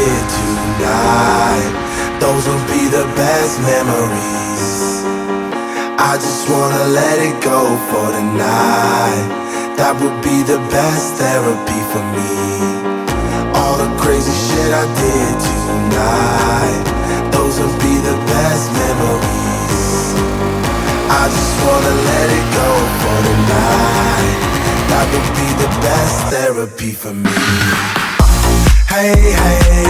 did tonight, those will be the best memories. I just wanna let it go for tonight. That would be the best therapy for me. All the crazy shit I did tonight, those will be the best memories. I just wanna let it go for tonight. That would be the best therapy for me. Hey, hey,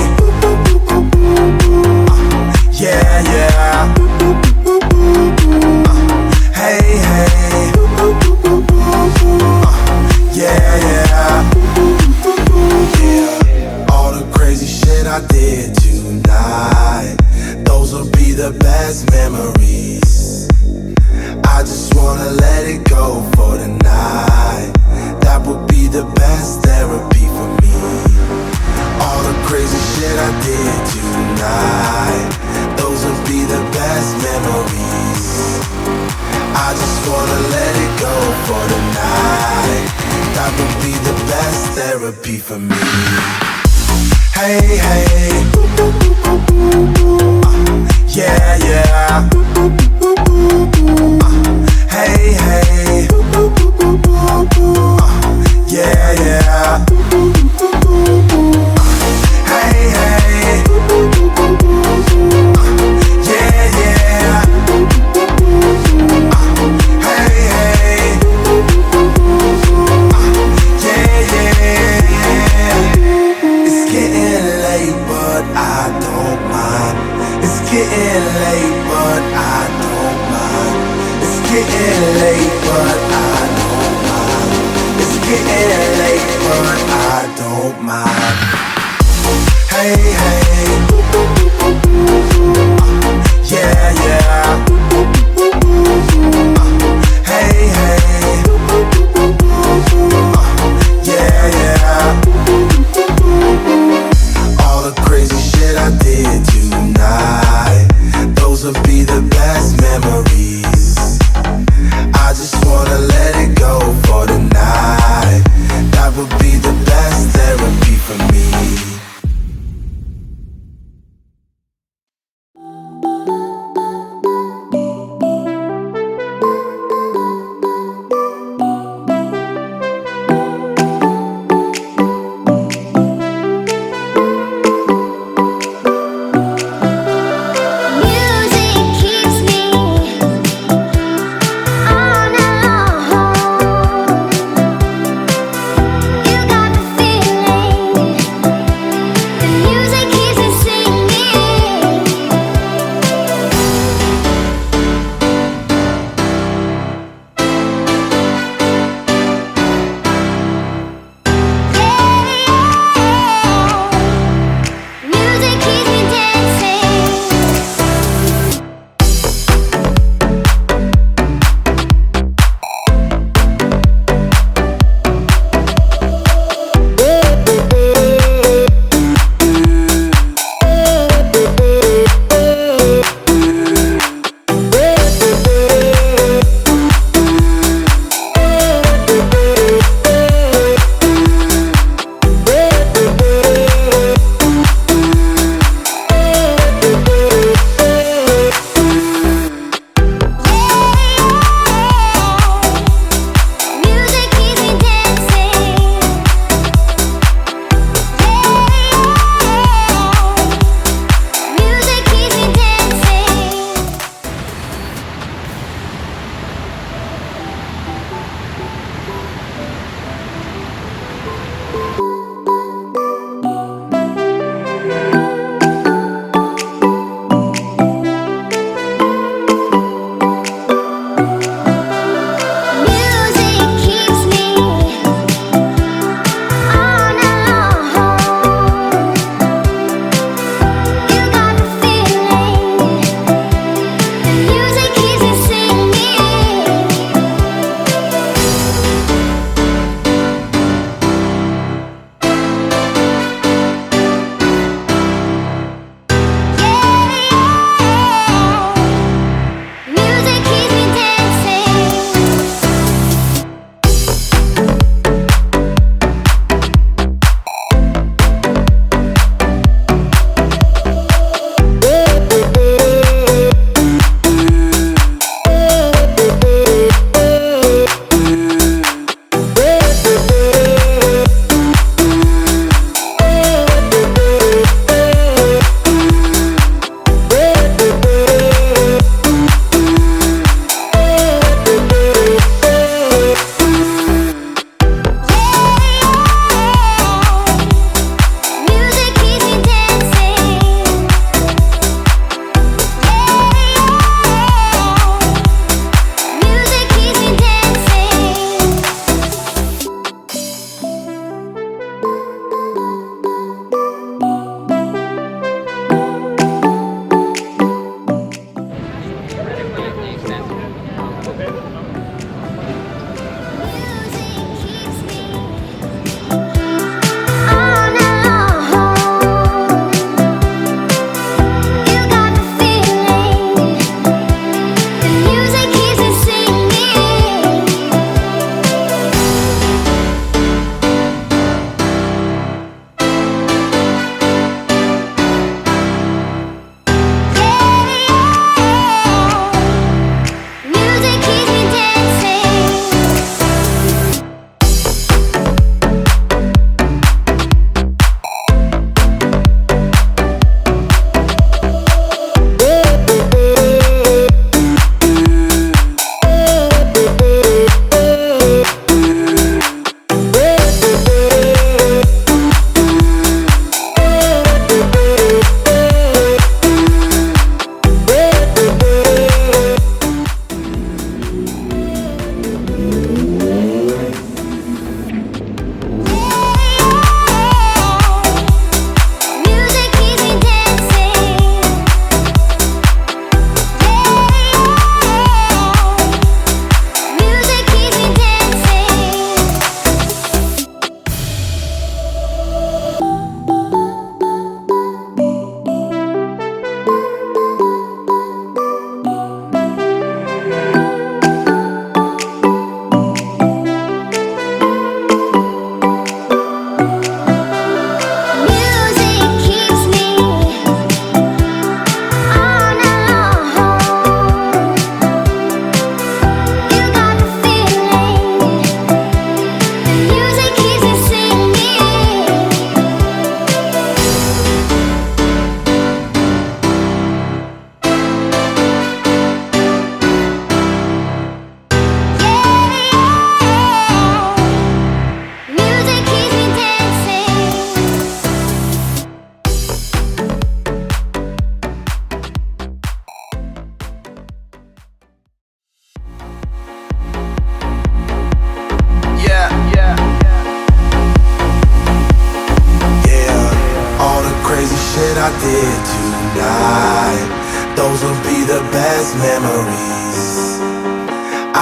yeah, yeah. Hey, hey, yeah, yeah. Yeah. All the crazy shit I did tonight, those will be the best memories. I just wanna let it go for tonight. That would be the best therapy for me. All the crazy shit I did tonight, those will be the best memories. I just wanna let it go for tonight. That would be the best therapy for me. Hey, hey, yeah, yeah. Hey, hey, yeah, yeah. Hey, hey, yeah, yeah. Hey, hey, yeah, yeah. It's getting late, but I don't mind. It's getting late, but I don't mind. It's getting late, but I don't mind. It's getting late, but I don't mind. Hey, hey, yeah, yeah. Hey, hey, yeah, yeah. All the crazy shit I did tonight, those will be the best memories. I just wanna let it go for tonight. That would be the best therapy for me.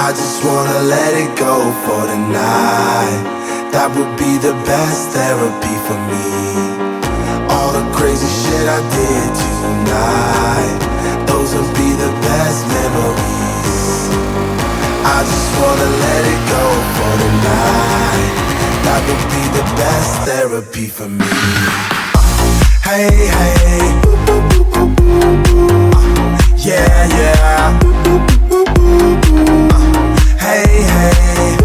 I just wanna let it go for the night. That would be the best therapy for me. All the crazy shit I did tonight, those would be the best memories. I just wanna let it go for the night. That would be the best therapy for me. Hey, hey, yeah, yeah. Hey, hey,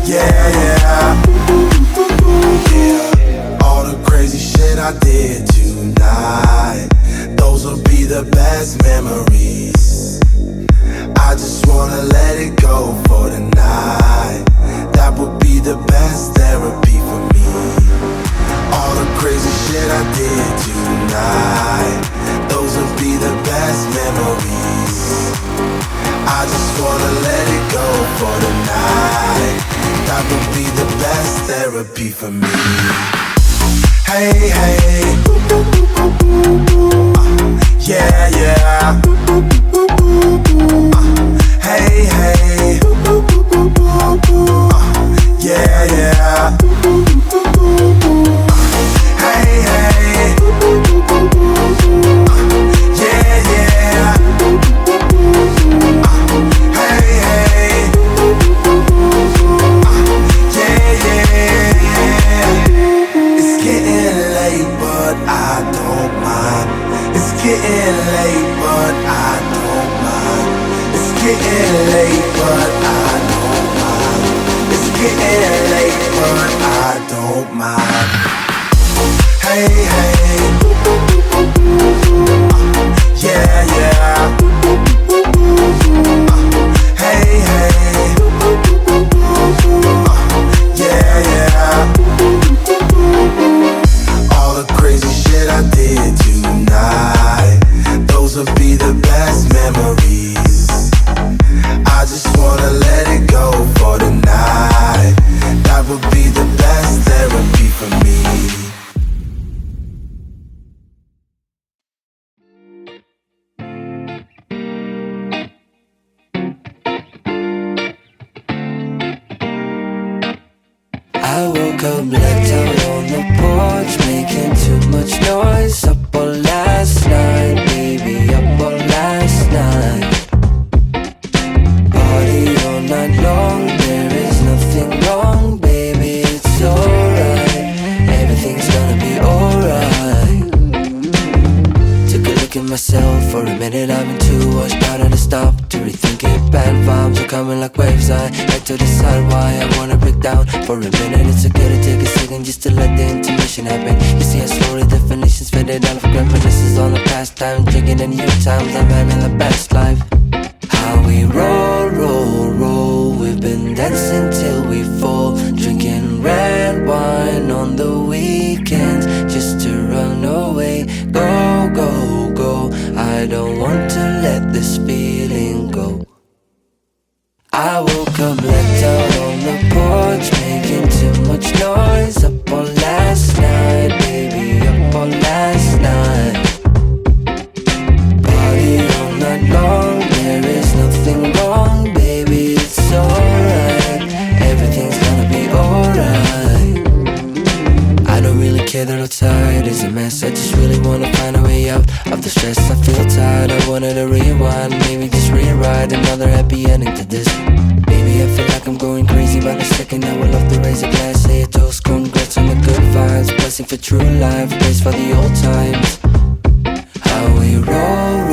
yeah, yeah. All the crazy shit I did tonight, those will be the best memories. I just wanna let it go for the night. That would be the best therapy for me. All the crazy shit I did tonight, those will be the best memories. I just wanna let it go for the night. That would be the best therapy for me. Hey, hey, yeah, yeah. Hey, hey, yeah, yeah. Hey, hey, yeah, yeah. Hey, hey, yeah, yeah. It's getting late, but I don't mind. It's getting late, but I don't mind. It's getting late, but I don't mind. It's getting late, but I don't mind. Hey, hey, yeah, yeah. Hey, hey, yeah, yeah. All the crazy shit I did tonight, those will be the best memories. I just wanna let it go for the night. That would be the best therapy for me. I woke up left out on the porch, making too much noise. Up all last night, baby, up all last night. Party all night long, there is nothing wrong, baby, it's alright. Everything's gonna be alright. Took a look at myself for a minute, I've been too washed out and I stopped to rethink it. Bad vibes are coming like waves, I had to decide why I wanna break down for a minute. It's okay to take a second just to let the intuition happen. You see how slowly definitions faded out of reminiscences on the past time, drinking in new times, I'm having the best life. How we roll, roll, roll, we've been dancing till we fall, drinking red wine on the weekends just to run away. Go, go, go, I don't want to let this feeling go. I woke up left out on the porch, making too much noise. Up all last night, baby, up all last night. Party all night long, there is nothing wrong, baby, it's alright. Everything's gonna be alright. I don't really care that outside is a mess, I just really wanna find a way out of the stress. I feel tired, I wanted to rewind, maybe just rewrite another happy ending to this. Maybe I feel like I'm going crazy by the second. I would love to raise a glass, say a toast, congrats on the good vibes, blessing for true life, praise for the old times. How we roll,